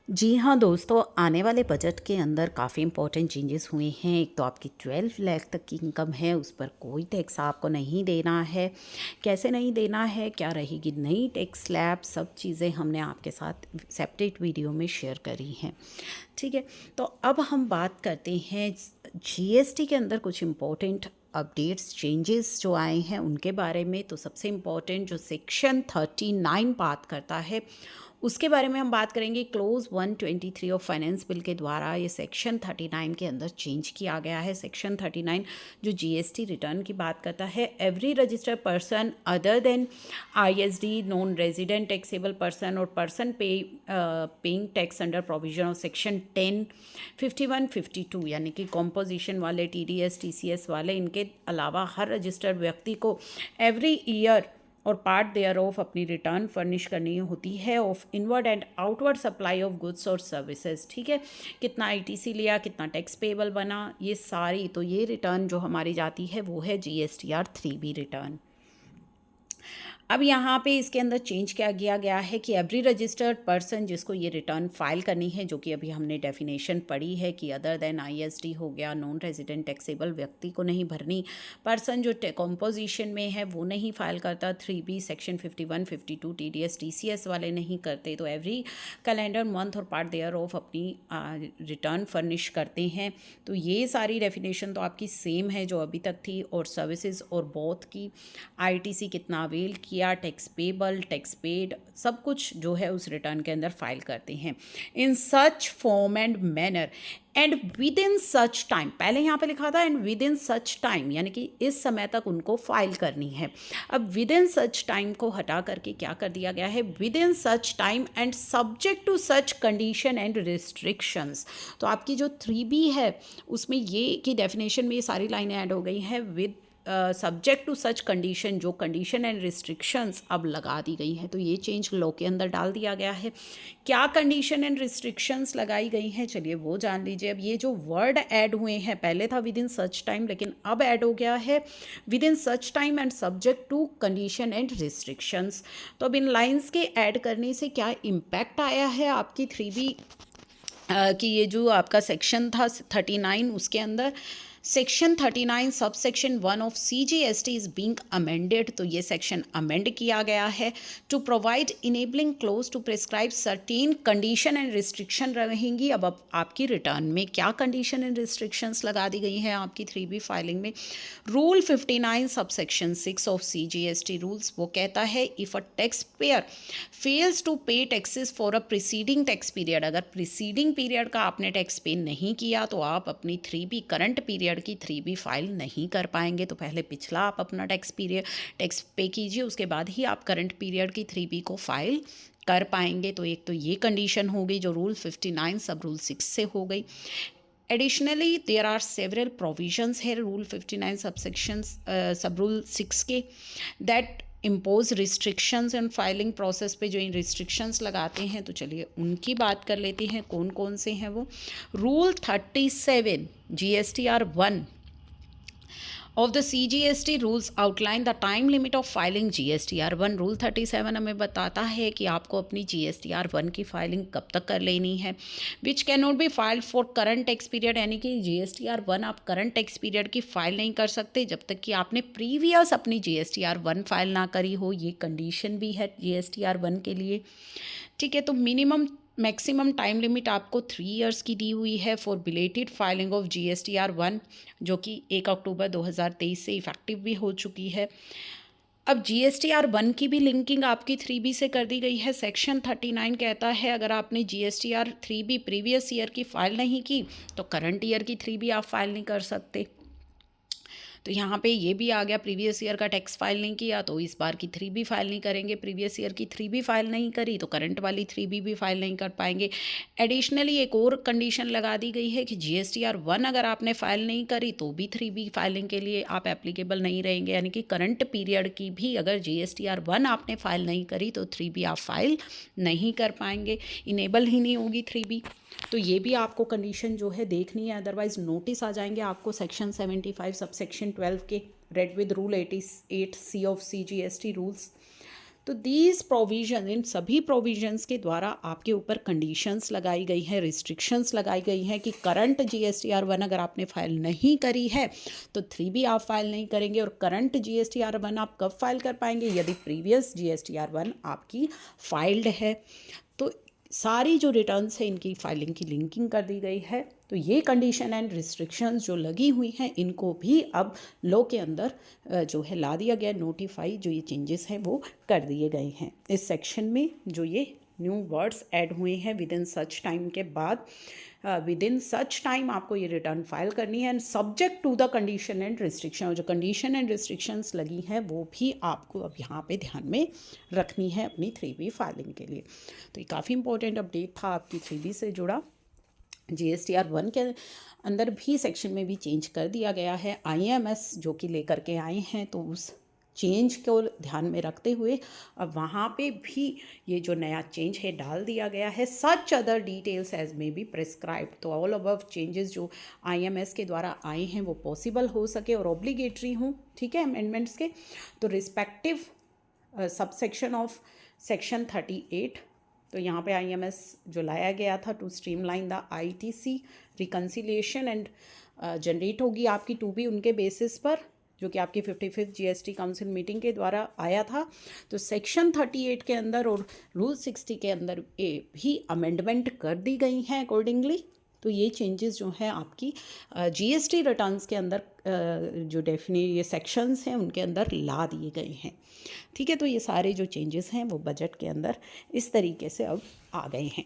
जी हाँ दोस्तों, आने वाले बजट के अंदर काफ़ी इंपॉर्टेंट चेंजेस हुए हैं। एक तो आपकी 12 लाख तक की इनकम है, उस पर कोई टैक्स आपको नहीं देना है। कैसे नहीं देना है, क्या रहेगी नई टैक्स स्लैब, सब चीज़ें हमने आपके साथ सेपरेट वीडियो में शेयर करी हैं। ठीक है, तो अब हम बात करते हैं जीएसटी के अंदर कुछ इम्पोर्टेंट अपडेट्स चेंजेस जो आए हैं उनके बारे में। तो सबसे इम्पॉर्टेंट जो सेक्शन 39 बात करता है उसके बारे में हम बात करेंगे। क्लोज 123 ऑफ फाइनेंस बिल के द्वारा ये सेक्शन 39 के अंदर चेंज किया गया है। सेक्शन 39 जो जीएसटी रिटर्न की बात करता है, every registered person other than ISD, non resident taxable person और person paying tax under provision of section 10, 51, 52 यानी कि कॉम्पोजिशन वाले, टीडीएस, टीसीएस वाले, इनके अलावा हर रजिस्टर्ड व्यक्ति को एवरी ईयर और पार्ट देयर ऑफ अपनी रिटर्न फर्निश करनी होती है of inward and outward supply of goods और सर्विसेज। ठीक है, कितना आईटीसी लिया, कितना टैक्स पेबल बना, ये सारी तो ये रिटर्न जो हमारी जाती है वो है जीएसटीआर 3B रिटर्न। अब यहाँ पे इसके अंदर चेंज क्या किया गया है कि एवरी रजिस्टर्ड पर्सन जिसको ये रिटर्न फाइल करनी है, जो कि अभी हमने डेफिनेशन पढ़ी है कि अदर देन आईएसडी हो गया, नॉन रेजिडेंट टैक्सेबल व्यक्ति को नहीं भरनी, पर्सन जो कॉम्पोजिशन में है वो नहीं फाइल करता, 3B सेक्शन 51, 52 टीडीएस टीसीएस वाले नहीं करते, तो एवरी कैलेंडर मंथ और पार्ट देयर ऑफ अपनी रिटर्न फर्निश करते हैं। तो ये सारी डेफिनेशन तो आपकी सेम है जो अभी तक थी, और सर्विसेज और बोथ की, आईटीसी कितना अवेल किया, टैक्स पेबल, टैक्स पेड, सब कुछ जो है उस रिटर्न के अंदर फाइल करते हैं in such form and manner and within such time. पहले यहाँ पे लिखा था and within such time, यानी कि इस समय तक उनको फाइल करनी है। अब विद इन सच टाइम को हटा करके क्या कर दिया गया है, within such time and subject to such condition and restrictions. तो आपकी जो 3B है उसमें ये की डेफिनेशन में ये सारी लाइनें ऐड हो गई हैं, with subject to such condition, जो कंडीशन एंड रिस्ट्रिक्शंस अब लगा दी गई हैं। तो ये चेंज लॉ के अंदर डाल दिया गया है। क्या कंडीशन एंड रिस्ट्रिक्शंस लगाई गई हैं, चलिए वो जान लीजिए। अब ये जो वर्ड ऐड हुए हैं, पहले था विद इन सच टाइम, लेकिन अब ऐड हो गया है within such time and subject to condition and restrictions. तो अब इन लाइन्स के ऐड करने से क्या इम्पैक्ट आया है आपकी 3B कि ये जो आपका सेक्शन था 39 उसके अंदर section 39 sub section 1 of CGST is being amended. तो ये सेक्शन अमेंड किया गया है to provide enabling clause to prescribe certain condition and restriction रहेंगी। अब आपकी रिटर्न में क्या कंडीशन एंड रिस्ट्रिक्शंस लगा दी गई हैं आपकी 3B फाइलिंग में। Rule 59 sub section 6 of CGST rules वो कहता है if a taxpayer fails to pay taxes for a preceding tax period, अगर प्रिसीडिंग पीरियड का आपने टैक्स पे नहीं किया तो आप अपनी 3B करंट पीरियड की 3B फाइल नहीं कर पाएंगे। तो पहले पिछला आप अपना टैक्स पे कीजिए, उसके बाद ही आप करंट पीरियड की 3B को फाइल कर पाएंगे। तो एक तो ये कंडीशन हो गई जो रूल 59 सब रूल 6 से हो गई। Additionally there are several provisions है रूल 59 सबसेक्शंस सब रूल 6 के that impose restrictions and filing process पे जो इन रिस्ट्रिक्शंस लगाते हैं। तो चलिए उनकी बात कर लेते हैं, कौन कौन से हैं वो। Rule 37 GSTR 1 of the CGST rules outline the time limit of filing GSTR 1। Rule 37 हमें बताता है कि आपको अपनी GSTR 1 की फाइलिंग कब तक कर लेनी है, which can not be filed for current tax period, यानी कि GSTR 1 आप करंट टैक्स पीरियड की फाइल नहीं कर सकते जब तक कि आपने प्रीवियस अपनी GSTR 1 फाइल ना करी हो। ये कंडीशन भी है GSTR 1 के लिए। ठीक है, तो मैक्सिमम टाइम लिमिट आपको 3 इयर्स की दी हुई है for belated filing of GSTR 1, जो कि 1 अक्टूबर 2023 से इफेक्टिव भी हो चुकी है। अब GSTR 1 की भी लिंकिंग आपकी 3B से कर दी गई है। सेक्शन 39 कहता है अगर आपने GSTR 3B प्रीवियस ईयर की फ़ाइल नहीं की तो करंट ईयर की 3B आप फाइल नहीं कर सकते। तो यहाँ पे ये भी आ गया, प्रीवियस ईयर का टैक्स फाइल नहीं किया तो इस बार की 3B फाइल नहीं करेंगे, प्रीवियस ईयर की 3B फाइल नहीं करी तो करंट वाली 3B भी फाइल नहीं कर पाएंगे। एडिशनली एक और कंडीशन लगा दी गई है कि GSTR 1 अगर आपने फाइल नहीं करी तो भी 3B फाइलिंग के लिए आप एप्लीकेबल नहीं रहेंगे, यानी कि करंट पीरियड की भी अगर GSTR 1 आपने फाइल नहीं करी तो 3B आप फाइल नहीं कर पाएंगे, इनेबल ही नहीं होगी 3B। तो ये भी आपको कंडीशन जो है देखनी है, अदरवाइज नोटिस आ जाएंगे आपको सेक्शन 75 सब सेक्शन 12 के, read with rule 88C of CGST rules. तो दीज प्रोविज़न, इन सभी प्रोविज़न्स के द्वारा आपके ऊपर कंडीशंस लगाई गई हैं, रिस्ट्रिक्शंस लगाई गई हैं कि करंट GSTR 1 अगर आपने फाइल नहीं करी है तो 3 भी आप फाइल नहीं करेंगे। और करंट GSTR 1 आप कब फाइल कर पाएंगे? यदि प्रीवियस GSTR 1 आपकी फाइल्ड है। तो सारी जो रिटर्न्स है इनकी फाइलिंग की लिंकिंग कर दी गई है। तो ये कंडीशन एंड रिस्ट्रिक्शंस जो लगी हुई हैं इनको भी अब लॉ के अंदर जो है ला दिया गया, नोटिफाई जो ये चेंजेस हैं वो कर दिए गए हैं। इस सेक्शन में जो ये न्यू वर्ड्स ऐड हुए हैं, विद इन सच टाइम के बाद विद इन सच टाइम आपको ये रिटर्न फाइल करनी है and subject to the condition and restriction. और जो कंडीशन एंड रिस्ट्रिक्शंस लगी हैं वो भी आपको अब यहाँ पे ध्यान में रखनी है अपनी 3B फाइलिंग के लिए। तो ये काफ़ी इंपॉर्टेंट अपडेट था आपकी 3B से जुड़ा। GSTR 1 के अंदर भी सेक्शन में भी चेंज कर दिया गया है। IMS जो कि लेकर के आए हैं, तो उस चेंज को ध्यान में रखते हुए अब वहाँ पे भी ये जो नया चेंज है डाल दिया गया है। Such other details as may be prescribe. तो ऑल अबव चेंजेस जो IMS के द्वारा आए हैं वो पॉसिबल हो सके और ऑब्लिगेटरी हों, ठीक है, अमेंडमेंट्स के। तो रिस्पेक्टिव सबसेक्शन ऑफ सेक्शन 38, तो यहाँ पे IMS जो लाया गया था to streamline the ITC reconciliation and generate होगी आपकी 2B उनके बेसिस पर, जो कि आपकी 55th GST काउंसिल मीटिंग के द्वारा आया था। तो सेक्शन 38 के अंदर और रूल 60 के अंदर ये भी अमेंडमेंट कर दी गई हैं अकॉर्डिंगली। तो ये चेंजेस जो हैं आपकी GST रिटर्न्स के अंदर जो डेफिनेट ये सेक्शंस हैं उनके अंदर ला दिए गए हैं, ठीक है। तो ये सारे जो चेंजेस हैं वो बजट के अंदर इस तरीके से अब आ गए हैं।